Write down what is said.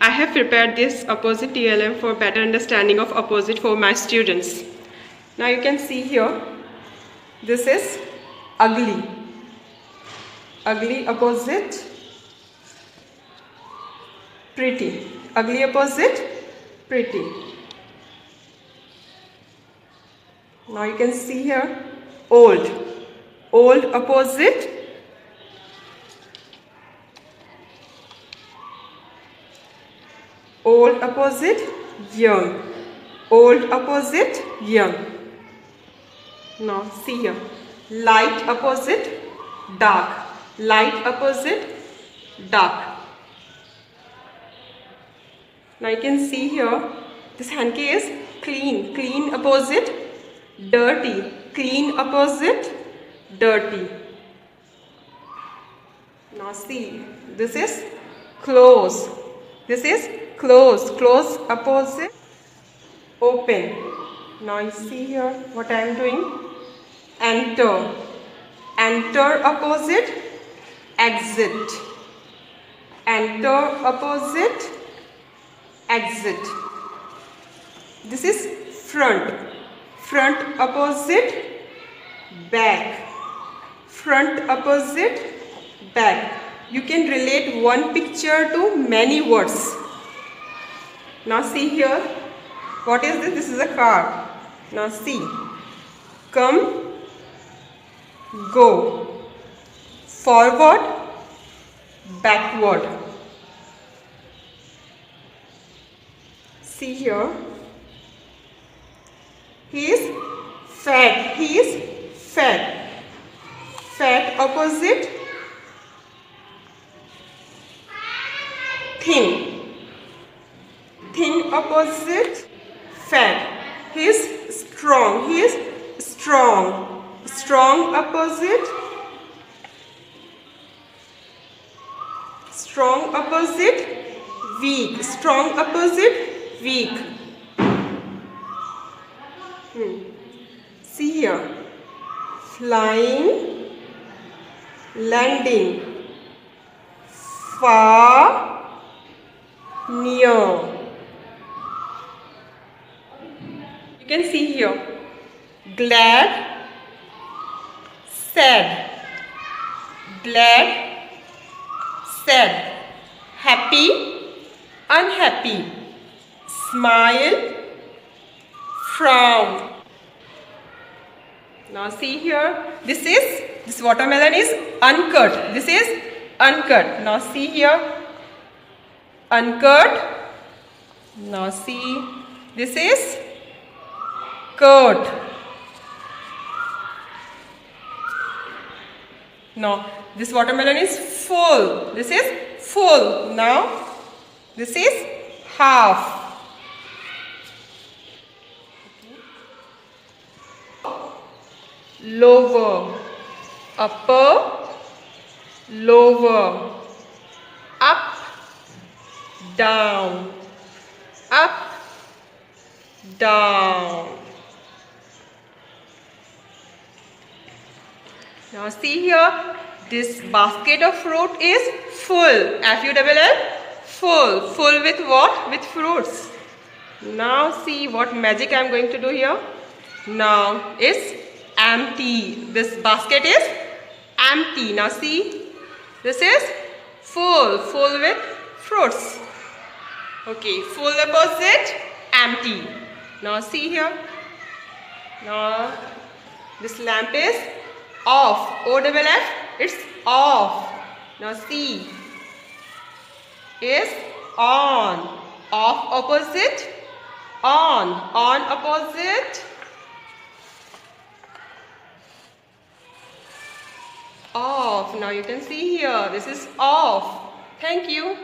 I have prepared this opposite TLM for better understanding of opposite for my students. Now you can see here, this is ugly. Ugly opposite, pretty. Ugly opposite, pretty. Now you can see here, old. Old opposite, old opposite, young. Old opposite, young. Now see here, light opposite, dark. Light opposite, dark. Now you can see here, this hanky is clean. Clean opposite, dirty. Clean opposite, dirty. Now see, this is close. This is close. Close opposite, open. Now you see here what I am doing. Enter. Enter opposite, exit. Enter opposite, exit. This is front. Front opposite, back. Front opposite, back. You can relate one picture to many words. Now see here, what is this? This is a car. Now see, come, go, forward, backward. See here, he is fat. He is fat. Fat opposite, thin. Thin opposite, fat. He is strong. He is strong. Strong opposite, strong opposite, weak. Strong opposite, weak. See here, flying, landing, far, near. You can see here, glad, sad. Glad, sad. Happy, unhappy. Smile, frown. Now see here, this watermelon is uncut. This is uncut. Now see here, uncut. Now see, this is cut. Now this watermelon is full. This is full. Now this is half. Lower, upper, lower, up, down, up, down. Now see here, this basket of fruit is full. F-U-L-L, full. Full with what? With fruits. Now see what magic I am going to do here. Now it's empty. This basket is empty. Now see, this is full. Full with fruits. Okay, full opposite, empty. Now see here. Now this lamp is off. O-double-F, it's off. Now see, is on. Off opposite, on. On opposite, off. Now you can see here, this is off. Thank you.